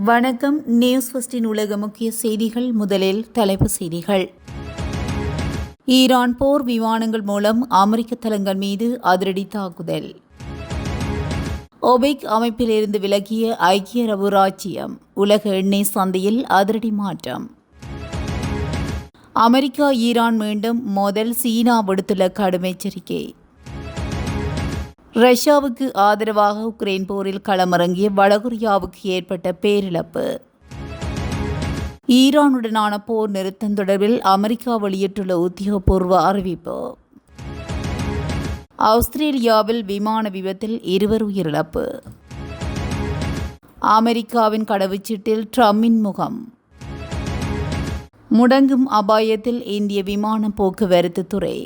வணக்கம். நியூஸ் ஃபர்ஸ்டின் உலக முக்கிய செய்திகள். முதலில் தலைப்புச் செய்திகள். ஈரான் போர் விமானங்கள் மூலம் அமெரிக்க தளங்கள் மீது அதிரடி தாக்குதல். ஒபெக் அமைப்பிலிருந்து விலகிய ஐக்கிய அரபு ராச்சியம். உலக எண்ணெய் சந்தையில் அதிரடி மாற்றம். அமெரிக்கா ஈரான் மீண்டும் மோதல். சீனா விடுத்துள்ள கடும் எச்சரிக்கை. ரஷ்யாவுக்கு ஆதரவாக உக்ரைன் போரில் களமிறங்கிய வடகொரியாவுக்கு ஏற்பட்ட பேரிழப்பு. ஈரானுடனான போர் நிறுத்தம் தொடர்பில் அமெரிக்கா வெளியிட்டுள்ள உத்தியோகபூர்வ அறிவிப்பு. ஆஸ்திரேலியாவில் விமான விபத்தில் 2 உயிரிழப்பு. அமெரிக்காவின் கடவுச்சீட்டில் ட்ரம்பின் முகம். முடங்கும் அபாயத்தில் இந்திய விமான போக்குவரத்து துறை.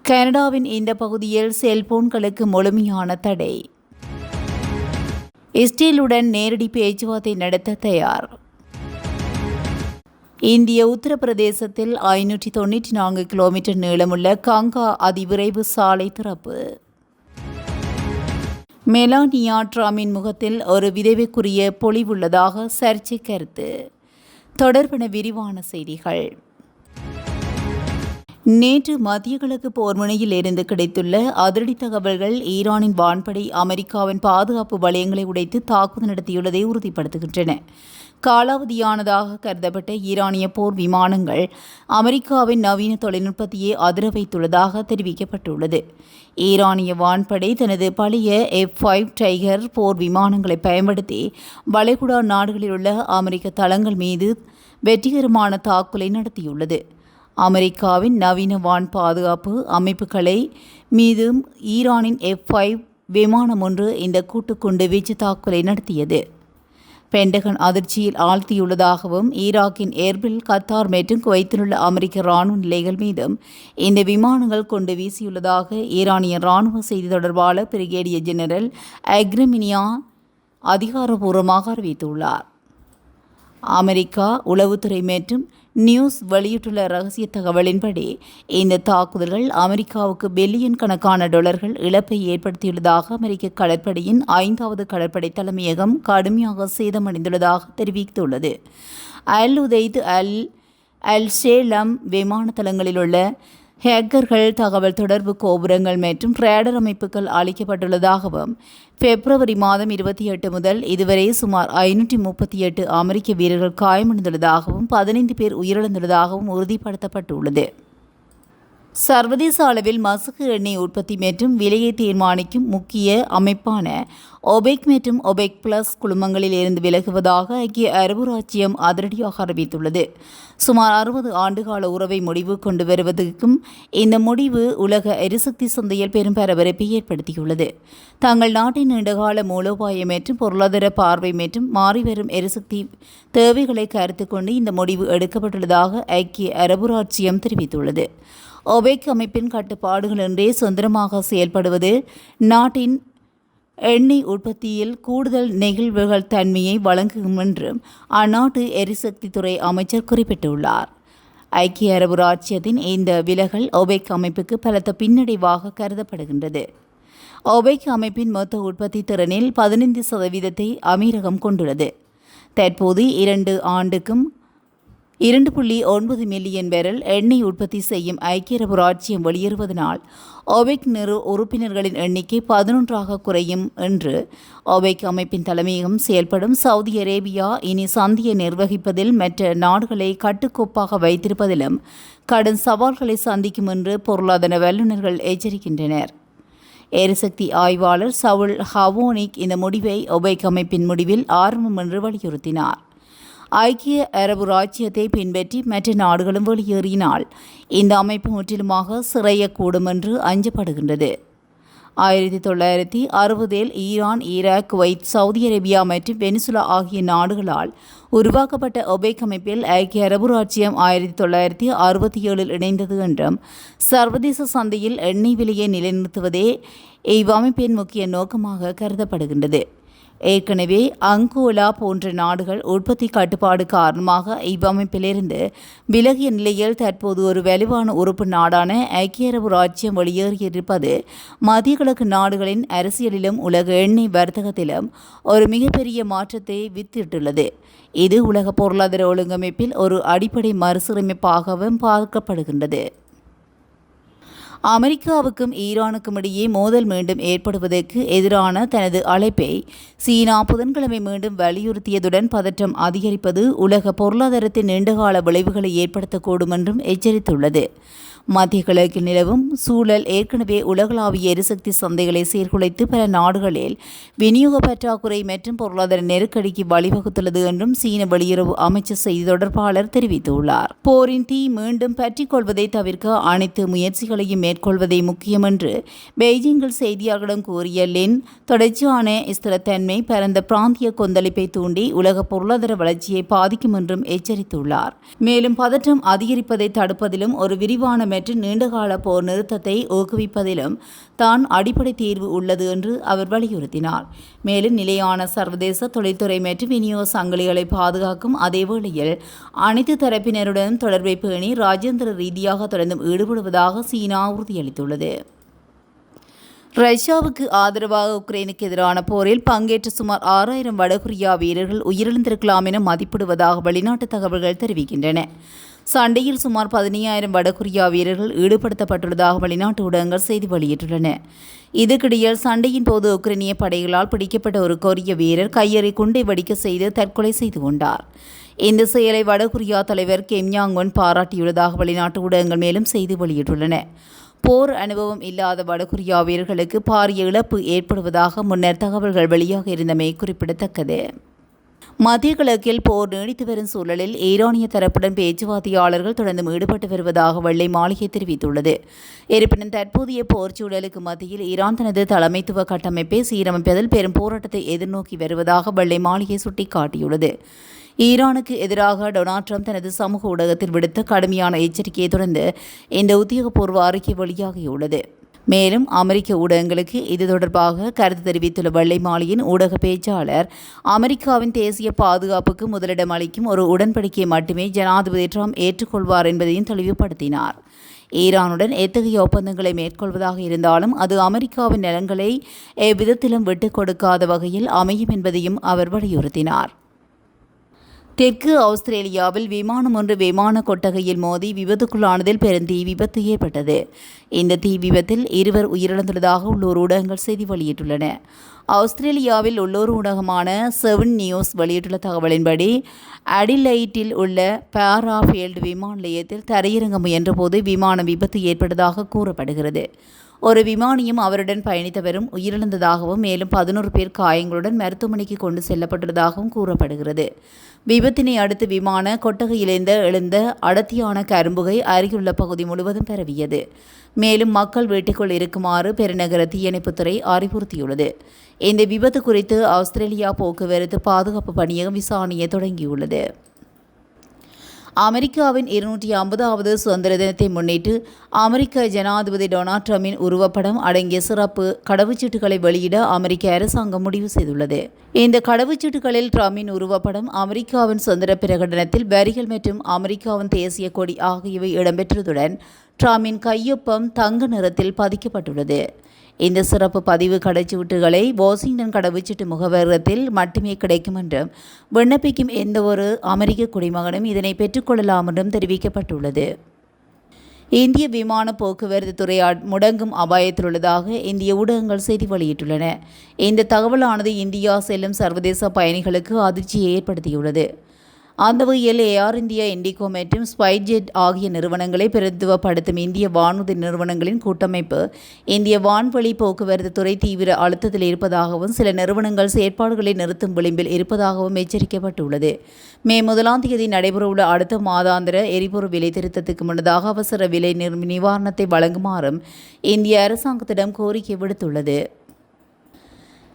கனடாவின் இந்த பகுதியில் செல்போன்களுக்கு முழுமையான தடை. இஸ்ரேலுடன் நேரடி பேச்சுவார்த்தை நடத்த தயார். இந்திய உத்தரப்பிரதேசத்தில் 594 கிலோமீட்டர் நீளமுள்ள கங்கா அதிவிரைவு சாலை திறப்பு. மெலானியா ட்ரம்பின் முகத்தில் ஒரு விதவைக்குரிய பொலிவுள்ளதாக சர்ச்சை கருத்து. தொடர்பான விரிவான செய்திகள். நேற்று மத்திய கிழக்கு போர்முனையில் இருந்து கிடைத்துள்ள அதிரடி தகவல்கள் ஈரானின் வான்படை அமெரிக்காவின் பாதுகாப்பு வலயங்களை உடைத்து தாக்குதல் நடத்தியுள்ளதை உறுதிப்படுத்துகின்றன. காலாவதியானதாக கருதப்பட்ட ஈரானிய போர் விமானங்கள் அமெரிக்காவின் நவீன தொழில்நுட்பத்தையே அதிர வைத்துள்ளதாக தெரிவிக்கப்பட்டுள்ளது. ஈரானிய வான்படை தனது பழைய F-5 டைகர் போர் விமானங்களை பயன்படுத்தி வளைகுடா நாடுகளில் உள்ள அமெரிக்க தளங்கள் மீது வெற்றிகரமான தாக்குதலை நடத்தியுள்ளது. அமெரிக்காவின் நவீன வான் பாதுகாப்பு அமைப்புகளை மீதும் ஈரானின் F-5 விமானம் ஒன்று இந்த கூட்டுக்குண்டு வீச்சு தாக்குதலை நடத்தியது. பென்டகன் அதிர்ச்சியில் ஆழ்த்தியுள்ளதாகவும் ஈராக்கின் எர்பில், கத்தார் மற்றும் குவைத்திலுள்ள அமெரிக்க இராணுவ நிலைகள் மீதும் இந்த விமானங்கள் கொண்டு வீசியுள்ளதாக ஈரானிய இராணுவ செய்தி தொடர்பாளர் பிரிகேடியர் ஜெனரல் அக்ரமினியா அதிகாரப்பூர்வமாக அறிவித்துள்ளார். அமெரிக்கா உளவுத்துறை மற்றும் நியூஸ் வெளியிட்டுள்ள ரகசிய தகவலின்படி இந்த தாக்குதல்கள் அமெரிக்காவுக்கு பில்லியன் கணக்கான டாலர்கள் இழப்பை ஏற்படுத்தியுள்ளதாக அமெரிக்க கடற்படையின் 5வது கடற்படை தலைமையகம் கடுமையாக சேதமடைந்துள்ளதாக தெரிவித்துள்ளது. அல் உதைத் அல் ஷேலம் விமான தளங்களில் உள்ள ஹேக்கர்கள் தகவல் தொடர்பு கோபுரங்கள் மற்றும் ரேடர் அமைப்புகள் அளிக்கப்பட்டுள்ளதாகவும் பிப்ரவரி மாதம் 28 முதல் இதுவரை சுமார் 538 அமெரிக்க வீரர்கள் காயமடைந்துள்ளதாகவும் 15 பேர் உயிரிழந்துள்ளதாகவும் உறுதிப்படுத்தப்பட்டுள்ளது. சர்வதேச அளவில் மசகு எண்ணெய் உற்பத்தி மற்றும் விலையை தீர்மானிக்கும் முக்கிய அமைப்பான ஒபெக் மற்றும் ஒபெக் பிளஸ் குழுமங்களில் இருந்து விலகுவதாக ஐக்கிய அரபு ராச்சியம் அதிரடியாக அறிவித்துள்ளது. சுமார் 60 ஆண்டுகால உறவை முடிவு கொண்டு வருவதற்கும் இந்த முடிவு உலக எரிசக்தி சந்தையில் பெரும் பரபரப்பை ஏற்படுத்தியுள்ளது. தங்கள் நாட்டின் நீண்டகால மூலோபாய மற்றும் பொருளாதார பார்வை மற்றும் மாறிவரும் எரிசக்தி தேவைகளை கருத்தில் கொண்டு இந்த முடிவு எடுக்கப்பட்டுள்ளதாக ஐக்கிய அரபு ராச்சியம் தெரிவித்துள்ளது. ஒபெக் அமைப்பின் கட்டுப்பாடுகளின்றி சுதந்திரமாக செயல்படுவது நாட்டின் எண்ணெய் உற்பத்தியில் கூடுதல் நெகிழ்வுகள் தன்மையை வழங்கும் என்றும் அந்நாட்டு எரிசக்தி துறை அமைச்சர் குறிப்பிட்டுள்ளார். ஐக்கிய அரபு ராச்சியத்தின் இந்த விலகல் ஒபெக் அமைப்புக்கு பலத்த பின்னடைவாக கருதப்படுகின்றது. ஒபெக் அமைப்பின் மொத்த உற்பத்தி திறனில் 15% அமீரகம் கொண்டுள்ளது. தற்போது 2 ஆண்டுக்கும் 2.9 மில்லியன் பேரல் எண்ணெய் உற்பத்தி செய்யும் ஐக்கிய அரபு ராச்சியம் வெளியேறுவதனால் ஒபெக் உறுப்பினர்களின் எண்ணிக்கை 11ஆக குறையும் என்று ஒபெக் அமைப்பின் தலைமையகம் செயல்படும் சவுதி அரேபியா இனி சந்தையை நிர்வகிப்பதில் மற்ற நாடுகளை கட்டுக்கோப்பாக வைத்திருப்பதிலும் கடும் சவால்களை சந்திக்கும் என்று பொருளாதார வல்லுநர்கள் எச்சரிக்கின்றனர். எரிசக்தி ஆய்வாளர் சவுல் ஹவோனிக் இந்த முடிவை ஒபெக் அமைப்பின் முடிவில் ஆரம்பம் என்று வலியுறுத்தினார். ஐக்கிய அரபு ராச்சியத்தை பின்பற்றி மற்ற நாடுகளும் வெளியேறினால் இந்த அமைப்பு முற்றிலுமாக சிறையக்கூடும் என்று அஞ்சப்படுகின்றது. 1960இல் Iran, Iraq, Kuwait, Saudi Arabia மற்றும் வெனிசுலா ஆகிய நாடுகளால் உருவாக்கப்பட்ட ஒபெக் அமைப்பில் ஐக்கிய அரபு ராச்சியம் 1967இல் இணைந்தது என்றும் சர்வதேச சந்தையில் எண்ணெய் விலையை நிலைநிறுத்துவதே இவ்வமைப்பின் முக்கிய நோக்கமாக கருதப்படுகின்றது. ஏற்கனவே அங்கோலா போன்ற நாடுகள் உற்பத்தி கட்டுப்பாடு காரணமாக இவ்வமைப்பிலிருந்து விலகிய நிலையில் தற்போது ஒரு வலுவான உறுப்பு நாடான ஐக்கிய அரபு ராச்சியம் வெளியேறியிருப்பது மத்திய கிழக்கு நாடுகளின் அரசியலிலும் உலக எண்ணெய் வர்த்தகத்திலும் ஒரு மிகப்பெரிய மாற்றத்தை வித்திட்டுள்ளது. இது உலக பொருளாதார ஒழுங்கமைப்பில் ஒரு அடிப்படை மறுசீரமைப்பாகவும் பார்க்கப்படுகின்றது. அமெரிக்காவுக்கும் ஈரானுக்கும் இடையே மோதல் மீண்டும் ஏற்படுவதற்கு எதிரான தனது அழைப்பை சீனா புதன்கிழமை மீண்டும் வலியுறுத்தியதுடன் பதற்றம் அதிகரிப்பது உலக பொருளாதாரத்தின் நீண்டகால விளைவுகளை ஏற்படுத்தக்கூடும் என்றும் எச்சரித்துள்ளது. மத்திய கிழக்கில் நிலவும் சூழல் ஏற்கனவே உலகளாவிய எரிசக்தி சந்தைகளை சீர்குலைத்து பல நாடுகளில் விநியோக பற்றாக்குறை மற்றும் பொருளாதார நெருக்கடிக்கு வழிவகுத்துள்ளது என்றும் சீன வெளியுறவு அமைச்சர் செய்தி தொடர்பாளர் தெரிவித்துள்ளார். போரின் தீ மீண்டும் பற்றிக் கொள்வதை தவிர்க்க அனைத்து முயற்சிகளையும் மேற்கொள்வதே முக்கியம் என்று பெய்ஜிங்கில் செய்தியாளர்களிடம் கூறிய லின் தொடர்ச்சியான ஸ்திரத்தன்மை பரந்த பிராந்திய கொந்தளிப்பை தூண்டி உலக பொருளாதார வளர்ச்சியை பாதிக்கும் என்றும் எச்சரித்துள்ளார். மேலும் பதற்றம் அதிகரிப்பதை தடுப்பதிலும் ஒரு விரிவான மற்றும் நீண்டகால போர் நிறுத்தத்தை ஊக்குவிப்பதிலும் தான் அடிப்படை தீர்வு உள்ளது என்று அவர் வலியுறுத்தினார். மேலும் நிலையான சர்வதேச தொழில்துறை மற்றும் விநியோக சங்கிலிகளை பாதுகாக்கும் அதேவேளையில் அனைத்து தரப்பினருடன் தொடர்பை பேணி ராஜேந்திர ரீதியாக தொடர்ந்தும் ஈடுபடுவதாக சீனா உறுதியளித்துள்ளது. ரஷ்யாவுக்கு ஆதரவாக உக்ரைனுக்கு எதிரான போரில் பங்கேற்ற சுமார் 6000 வடகொரியா வீரர்கள் உயிரிழந்திருக்கலாம் என மதிப்பிடுவதாக வெளிநாட்டு தகவல்கள் தெரிவிக்கின்றன. சண்டையில் சுமார் 15,000 வடகொரியா வீரர்கள் ஈடுபடுத்தப்பட்டுள்ளதாக வெளிநாட்டு ஊடகங்கள் செய்தி வெளியிட்டுள்ளன. இதுக்கிடையில் சண்டையின் போது உக்ரைனிய படைகளால் பிடிக்கப்பட்ட ஒரு கொரிய வீரர் கையெறி குண்டை வெடிக்க செய்து தற்கொலை செய்து கொண்டார். இந்த செயலை வடகொரியா தலைவர் கிம் யாங் உன் பாராட்டியுள்ளதாக வெளிநாட்டு ஊடகங்கள் மேலும் செய்தி வெளியிட்டுள்ளன. போர் அனுபவம் இல்லாத வடகொரியா வீரர்களுக்கு பாரிய இழப்பு ஏற்படுவதாக முன்னர் தகவல்கள் வெளியாக இருந்தமை குறிப்பிடத்தக்கது. மத்திய கிழக்கில் போர் நீடித்து வரும் சூழலில் ஈரானிய தரப்புடன் பேச்சுவார்த்தையாளர்கள் தொடர்ந்து ஈடுபட்டு வருவதாக வெள்ளை மாளிகை தெரிவித்துள்ளது. இருப்பினும் தற்போதைய போர் சூழலுக்கு மத்தியில் ஈரான் தனது தலைமைத்துவ கட்டமைப்பை சீரமைப்பதில் பெரும் போராட்டத்தை எதிர்நோக்கி வருவதாக வெள்ளை மாளிகை சுட்டிக்காட்டியுள்ளது. ஈரானுக்கு எதிராக டொனால்ட் ட்ரம்ப் தனது சமூக ஊடகத்தில் விடுத்த கடுமையான எச்சரிக்கையை தொடர்ந்து இந்த உத்தியோகபூர்வ அறிக்கை வெளியாகியுள்ளது. மேலும் அமெரிக்க ஊடகங்களுக்கு இது தொடர்பாக கருத்து தெரிவித்துள்ள வெள்ளை மாளிகையின் ஊடக பேச்சாளர், அமெரிக்காவின் தேசிய பாதுகாப்புக்கு முதலிடம் அளிக்கும் ஒரு உடன்படிக்கையை மட்டுமே ஜனாதிபதி ட்ரம்ப் ஏற்றுக்கொள்வார் என்பதையும் தெளிவுபடுத்தினார். ஈரானுடன் எத்தகைய ஒப்பந்தங்களை மேற்கொள்வதாக இருந்தாலும் அது அமெரிக்காவின் நலன்களை எவ்விதத்திலும் விட்டுக் கொடுக்காத வகையில் அமையும் என்பதையும் அவர் வலியுறுத்தினார். தெற்கு ஆஸ்திரேலியாவில் விமானம் ஒன்று விமான கொட்டகையில் மோதி விபத்துக்குள்ளானதில் பெருந்தீ விபத்து ஏற்பட்டது. இந்த தீ விபத்தில் 2 உயிரிழந்துள்ளதாக உள்ளூர் ஊடகங்கள் செய்தி வெளியிட்டுள்ளன. ஆஸ்திரேலியாவில் உள்ளூர் ஊடகமான 7 நியூஸ் வெளியிட்டுள்ள தகவலின்படி அடிலைட்டில் உள்ள பாராஃபீல்டு விமான நிலையத்தில் தரையிறங்க முயன்றபோது விமான விபத்து ஏற்பட்டதாக கூறப்படுகிறது. ஒரு விமானியும் அவருடன் பயணித்தவரும் உயிரிழந்ததாகவும் மேலும் 11 பேர் காயங்களுடன் மருத்துவமனைக்கு கொண்டு செல்லப்பட்டுள்ளதாகவும் கூறப்படுகிறது. விபத்தினை அடுத்து விமான கொட்டகையிலிருந்து எழுந்த அடர்த்தியான கரும்புகை அருகிலுள்ள பகுதி முழுவதும் பரவியது. மேலும் மக்கள் வீட்டுக்குள் இருக்குமாறு பெருநகர தீயணைப்புத்துறை அறிவுறுத்தியுள்ளது. இந்த விபத்து குறித்து ஆஸ்திரேலியா போக்குவரத்து பாதுகாப்பு பணியகம் விசாரணையை தொடங்கியுள்ளது. அமெரிக்காவின் 250வது சுதந்திர தினத்தை முன்னிட்டு அமெரிக்க ஜனாதிபதி டொனால்ட் ட்ரம்பின் உருவப்படம் அடங்கிய சிறப்பு கடவுச்சீட்டுகளை வெளியிட அமெரிக்க அரசாங்கம் முடிவு செய்துள்ளது. இந்த கடவுச்சீட்டுகளில் ட்ரம்பின் உருவப்படம், அமெரிக்காவின் சுதந்திர பிரகடனத்தில் வரிகள் மற்றும் அமெரிக்காவின் தேசிய கொடி ஆகியவை இடம்பெற்றதுடன் ட்ரம்பின் கையொப்பம் தங்க நிறத்தில் பதிக்கப்பட்டுள்ளது. இந்த சிறப்பு பதிவு கடவுச்சீட்டுகளை வாஷிங்டன் கடவுச்சீட்டு முகவரத்தில் மட்டுமே கிடைக்கும் என்றும் விண்ணப்பிக்கும் எந்தவொரு அமெரிக்க குடிமகனும் இதனை பெற்றுக்கொள்ளலாம் என்றும் தெரிவிக்கப்பட்டுள்ளது. இந்திய விமான போக்குவரத்து துறை முடங்கும் அபாயத்தில் உள்ளதாக இந்திய ஊடகங்கள் செய்தி வெளியிட்டுள்ளன. இந்த தகவலானது இந்தியா செல்லும் சர்வதேச பயணிகளுக்கு அதிர்ச்சியை ஏற்படுத்தியுள்ளது. அந்த வகையில் ஏர் இந்தியா, இண்டிகோ மற்றும் ஸ்பைஸ்ஜெட் ஆகிய நிறுவனங்களை பிரதித்துவப்படுத்தும் இந்திய வானூர்தி நிறுவனங்களின் கூட்டமைப்பு இந்திய வான்வழி போக்குவரத்து துறை தீவிர அழுத்தத்தில் இருப்பதாகவும் சில நிறுவனங்கள் செயற்பாடுகளை நிறுத்தும் விளிம்பில் இருப்பதாகவும் எச்சரிக்கப்பட்டுள்ளது. மே 1 நடைபெறவுள்ள அடுத்த மாதாந்திர எரிபொருள் விலை திருத்தத்துக்கு முன்னதாக அவசர விலை நிவாரணத்தை வழங்குமாறும் இந்திய அரசாங்கத்திடம் கோரிக்கை விடுத்துள்ளது.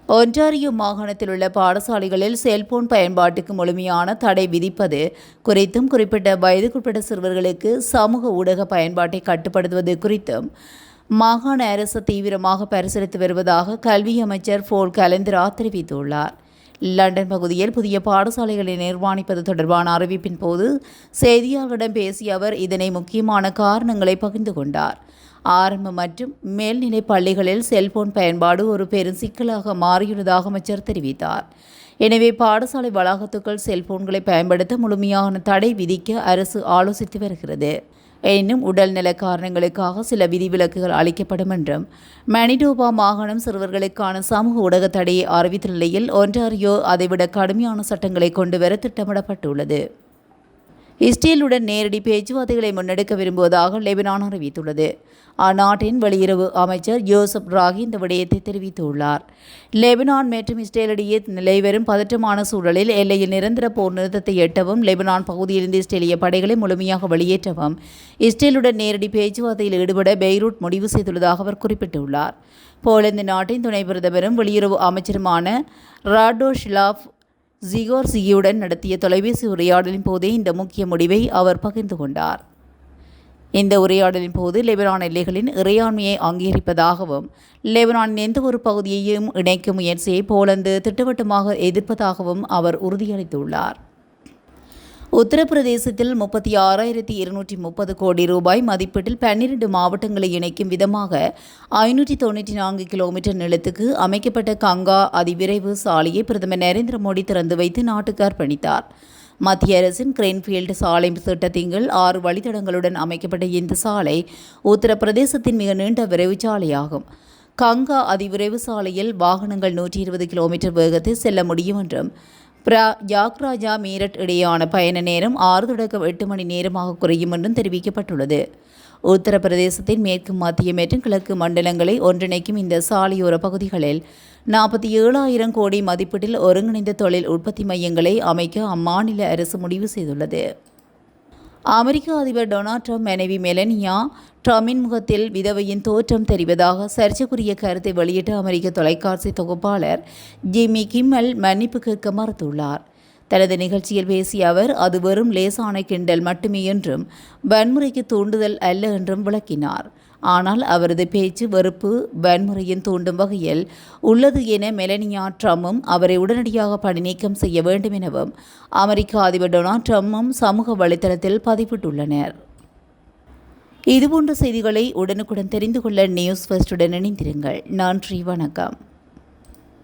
ஒன்டாரியோ மாகாணத்தில் உள்ள பாடசாலைகளில் செல்போன் பயன்பாட்டுக்கு முழுமையான தடை விதிப்பது குறித்தும் குறிப்பிட்ட வயதுக்குட்பட்ட சிறுவர்களுக்கு சமூக ஊடக பயன்பாட்டை கட்டுப்படுத்துவது குறித்தும் மாகாண அரசு தீவிரமாக பரிசீலித்து வருவதாக கல்வி அமைச்சர் போல் கலந்திரா தெரிவித்துள்ளார். லண்டன் பகுதியில் புதிய பாடசாலைகளை நிர்மாணிப்பது தொடர்பான அறிவிப்பின் போது செய்தியாளர்களிடம் பேசிய அவர் இதனை முக்கியமான காரணங்களை பகிர்ந்து கொண்டார். ஆரம்ப மற்றும் மேல்நிலை பள்ளிகளில் செல்போன் பயன்பாடு ஒரு பெரும் சிக்கலாக மாறியுள்ளதாக அமைச்சர் தெரிவித்தார். எனவே பாடசாலை வளாகத்துக்குள் செல்போன்களை பயன்படுத்த முழுமையான தடை விதிக்க அரசு ஆலோசித்து வருகிறது. எனினும் உடல்நல காரணங்களுக்காக சில விதிவிலக்குகள் அளிக்கப்படும் என்றும் மனிடோபா மாகாணம் சிறுவர்களுக்கான சமூக ஊடக தடையை அறிவித்த நிலையில் ஒன்டாரியோ அதைவிட கடுமையான சட்டங்களை கொண்டுவர திட்டமிடப்பட்டுள்ளது. இஸ்ரேலுடன் நேரடி பேச்சுவார்த்தைகளை முன்னெடுக்க விரும்புவதாக லெபனான் அறிவித்துள்ளது. அந்நாட்டின் வெளியுறவு அமைச்சர் யோசப் ராகி இந்த விடயத்தை தெரிவித்துள்ளார். லெபனான் மற்றும் இஸ்ரேலிடையே நிலைவரும் பதற்றமான சூழலில் எல்லையில் நிரந்தர போர் நிறுத்தத்தை எட்டவும் லெபனான் பகுதியிலிருந்து இஸ்ரேலிய படைகளை முழுமையாக வெளியேற்றவும் இஸ்ரேலுடன் நேரடி பேச்சுவார்த்தையில் ஈடுபட பெய்ரூட் முடிவு செய்துள்ளதாக அவர் குறிப்பிட்டுள்ளார். போலந்து நாட்டின் துணை பிரதமரும் வெளியுறவு அமைச்சருமான ராடோஸ்லாவ் ஜிகோர்சியுடன் நடத்திய தொலைபேசி உரையாடலின் போதே இந்த முக்கிய முடிவை அவர் பகிர்ந்து கொண்டார். இந்த உரையாடலின் போது லெபனான் எல்லைகளின் இறையாண்மையை அங்கீகரிப்பதாகவும் லெபனானின் எந்த ஒரு பகுதியையும் இணைக்கும் முயற்சியை போலந்து திட்டவட்டமாக எதிர்ப்பதாகவும் அவர் உறுதியளித்துள்ளார். உத்தரப்பிரதேசத்தில் 36,230 கோடி ரூபாய் மதிப்பீட்டில் 12 மாவட்டங்களை இணைக்கும் விதமாக 594 கிலோமீட்டர் நீளத்துக்கு அமைக்கப்பட்ட கங்கா அதிவிரைவு சாலையை பிரதமர் நரேந்திர மோடி திறந்து வைத்து நாட்டுக்கு அர்ப்பணித்தார். மத்திய அரசின் கிரீன்ஃபீல்டு சாலை திட்டத்தின் கீழ் 6 வழித்தடங்களுடன் அமைக்கப்பட்ட இந்த சாலை உத்தரப்பிரதேசத்தின் மிக நீண்ட விரைவு சாலையாகும். கங்கா அதிவிரைவு சாலையில் வாகனங்கள் 120 கிலோமீட்டர் வேகத்தில் செல்ல முடியும் என்றும் யாக்ராஜா மீரட் இடையேயான பயண நேரம் 6 தொடக்கம் 8 மணி நேரமாக குறையும் என்றும் தெரிவிக்கப்பட்டுள்ளது. உத்தரப்பிரதேசத்தின் மேற்கு மத்திய மற்றும் கிழக்கு மண்டலங்களை ஒன்றிணைக்கும் இந்த சாலையோர பகுதிகளில் 47,000 கோடி மதிப்பீட்டில் ஒருங்கிணைந்த தொழில் உற்பத்தி மையங்களை அமைக்க அம்மாநில அரசு முடிவு செய்துள்ளது. அமெரிக்க அதிபர் டொனால்ட் ட்ரம்ப் மனைவி மெலனியா ட்ரம்பின் முகத்தில் விதவையின் தோற்றம் தெரிவதாக சர்ச்சைக்குரிய கருத்தை வெளியிட்ட அமெரிக்க தொலைக்காட்சி தொகுப்பாளர் ஜிம்மி கிம்மெல் மன்னிப்பு கேட்க மறுத்துள்ளார். தனது நிகழ்ச்சியில் பேசிய அவர் அது வெறும் லேசான கிண்டல் மட்டுமே என்றும் வன்முறைக்கு தூண்டுதல் அல்ல என்றும் விளக்கினார். ஆனால் அவரது பேச்சு வெறுப்பு வன்முறையின் தூண்டும் வகையில் உள்ளது என மெலனியா ட்ரம்பும் அவரை உடனடியாக பணிநீக்கம் செய்ய வேண்டும் எனவும் அமெரிக்க அதிபர் டொனால்ட் ட்ரம்பும் சமூக வலைதளத்தில் பதிவிட்டுள்ளனர். இதுபோன்ற செய்திகளை உடனுக்குடன் தெரிந்து கொள்ள நியூஸ் ஃபர்ஸ்டுடன் இணைந்திருங்கள். நன்றி, வணக்கம்.